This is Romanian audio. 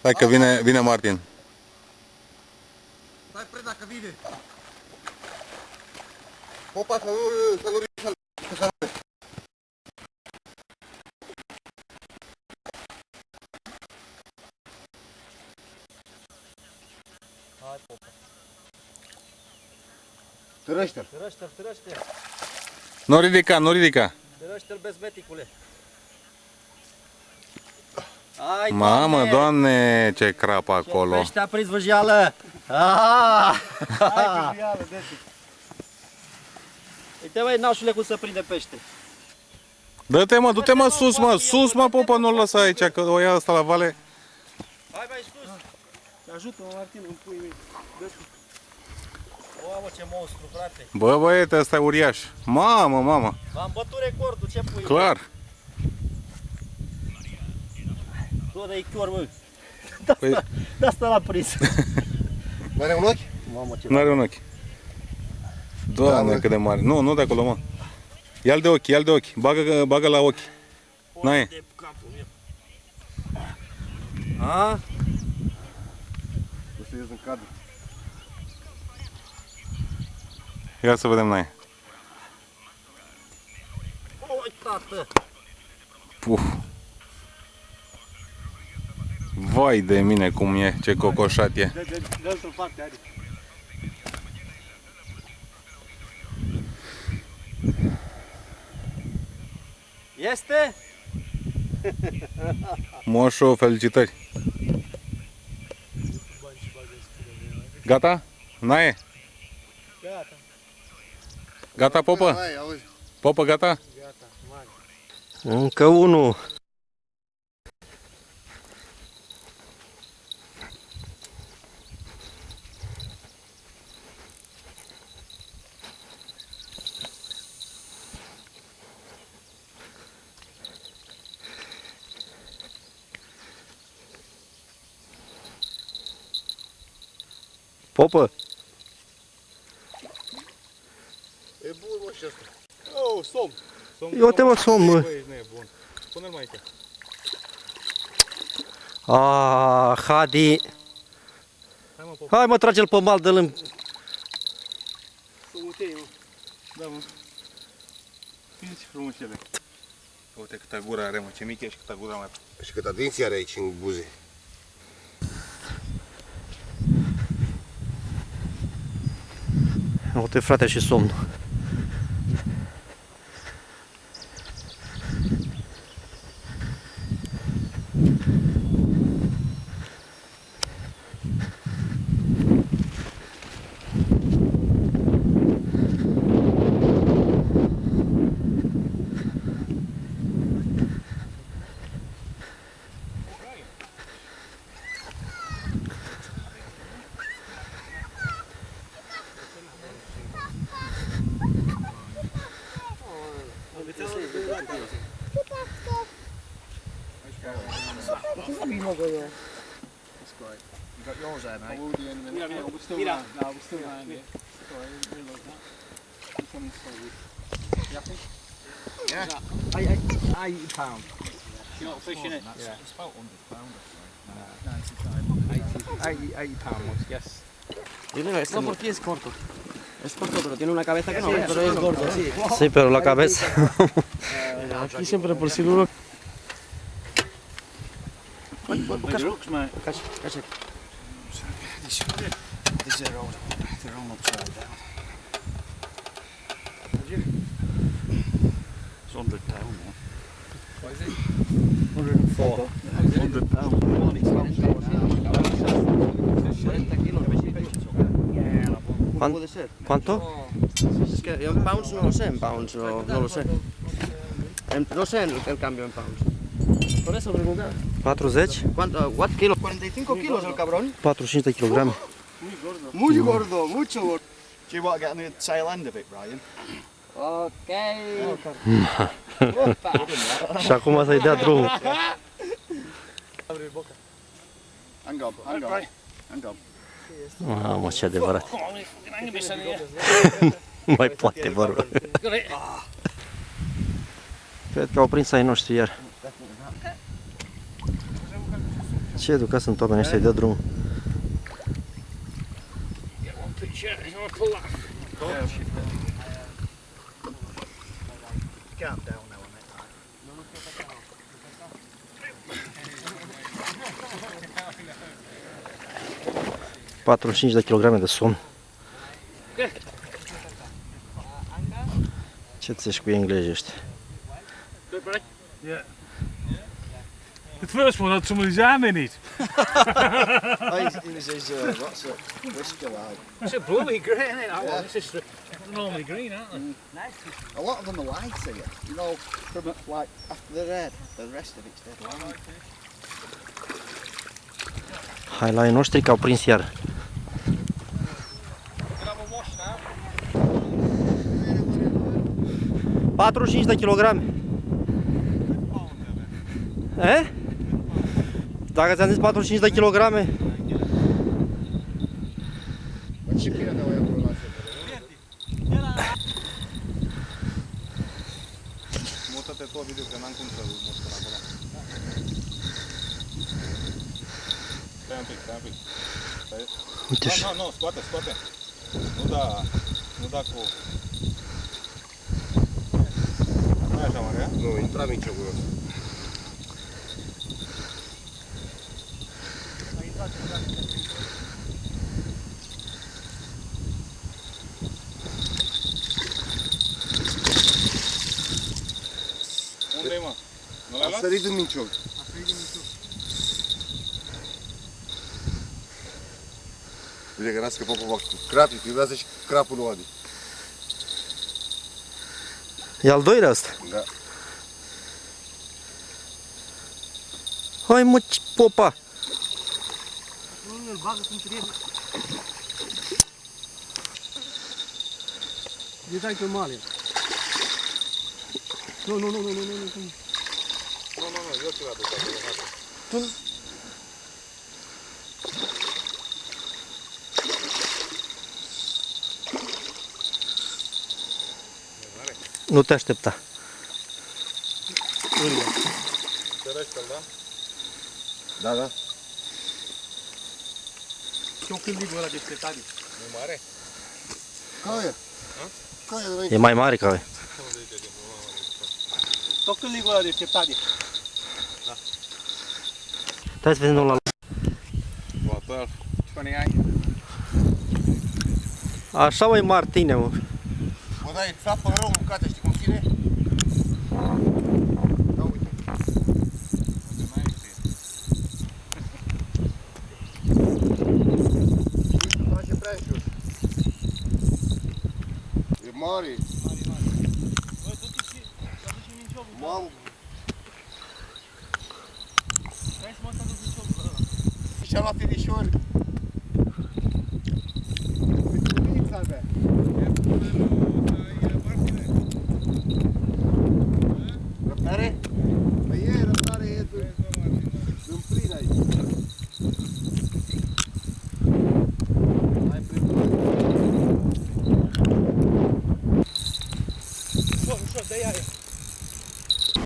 Stai că vine Martin. Stai preda că vine. Popa să nu ridică. Hai, Popa. Târăște-l. Târăște-l. Nu ridica, nu ridica. Târăște-l, bezmeticule. Hai, Mamă, Doamne, ce crapă acolo. Pește a prins vâjeală. Hai, vâjeală, dă-te. Uite, măi, nașule, cum să prinde pește. Dă-te, mă, du-te, mă, sus, mă, sus, mă, Popa, nu-l lăsa aici, că o ia asta la vale. Hai, mai sus. Te ajută-mă, Martin, în puii mei. O, mă, ce monstru, frate. Bă, băiete, ăsta e uriaș. Mamă, mamă. V-am bătut recordul, ce pui? Clar. Tu de ichior, mă. Păi... De asta l-am prins. N-are un ochi? Mamă, ce... N-are un ochi. Doamne, cât de mare. Nu, nu de acolo, mă. Ia-l de ochi, ia-l de ochi. Bagă la ochi. N-ai. De capul meu. A? O să ies în cadru. Ia să vedem, n-ai. Oi, tată. Puf. Vai de mine cum e, ce cocoșat e. Dă-l în parte, Adi. Este? Moșu, felicitări. Gata? N-ai? Gata. Gata, Popă? Hai, auzi. Popă, gata? Gata, mare. Încă unul. Popă. E bun, mă, și ăsta. Oh, somn. Eu te mă somn, mă. Băi, ești nebun. Pune-l mai aici. Ah, Hadi. Hai, mă, Popă. Hai, mă, trage-l pe mal, dă-l în... Să mutei, mă. Da, mă. Fiți ce frumușele. Uite câtă gură are, mă, ce mic e și câtă gură mai. Și cât adinți are aici în buze. Uite, frate, și somnul. Mira, no, we're still around here. Sorry, I didn't realise that. This one is solid. You happy? Yeah. 80 pound. You're not fishing it? Yeah. It's about 100 pound. No, 80 pound ones, yes. No, porque es corto. Es corto, pero tiene una cabeza que no ves, pero es gordo, sí. Sí, pero la cabeza. Aquí siempre por seguro. Bigger hooks, mate. Catch it. They're all upside down. It's 100 pound now. What is it? 104. 100 pound. Puede ser. ¿Cuánto? Es que en pounds no lo sé, en pounds no lo sé. No sé el cambio en pounds. Por eso preguntar. 40? ¿Cuánto? ¿What kilo? 45 kilos el cabrón. 45 de kilograme. Muy gordo, mucho gordo. Do you want to get on the tail end of it, Brian? Ok. Și acum să-i dea drumul. Hang on, hang on. Hang on. Mamă, ce adevărat. Nu mai poate, vă rog. Cred că au prins ai noștri iar. Ce educați sunt oamenii ăștia, îi dă drumul. Calm down now, mate. 45 de kilograme de somn. Ce ți-ești cu englezii ăștia? The first one had some of his arm in it. He was his, what's it? Whisker like. It's a bloody green, isn't it? That one. It's just normally green, aren't they? A lot of them are white here. You know, from like after the red, the rest of it's dead white. Hai la ai noștri că au prins iar. 45 de kilograme. Eh? Dacă ți-am zis 45 de kilograme. Ma ci piena da euro la Mută-te tu, Ovidiu, că n-am cum să mut până acolo. Stai un pic, stai un pic. Uite și. Nu, scoate. Nu da cu... Nu e așa mare, Nu, intra mici acolo. Unde-i, mă? Nu l-ai A luat? sărit în minciog. Uite că n-a scăpat pe crapii, filmează și crapul lui Adi. E al doilea ăsta. Da. Hai mă, popa! Nu, îl bagă cum trebuie. Eu dai pe male. Nu. Nu, eu ți-l aduc acolo. Nu te aștepta. Sărăște-l, da? Da. Eu când ligul ăla de setari. Nu mare? Care de E mai mare ca ăia. Tot când ligul ăla de setari. Stai să vedem la... Bătăl. 20 ani. Așa mai Martine, mă. Bă, da, e țapă rău mâncată, știi cum ține? Da, uite. Uite, face prea jos. E mare. Mamă. Și-a luat finișori.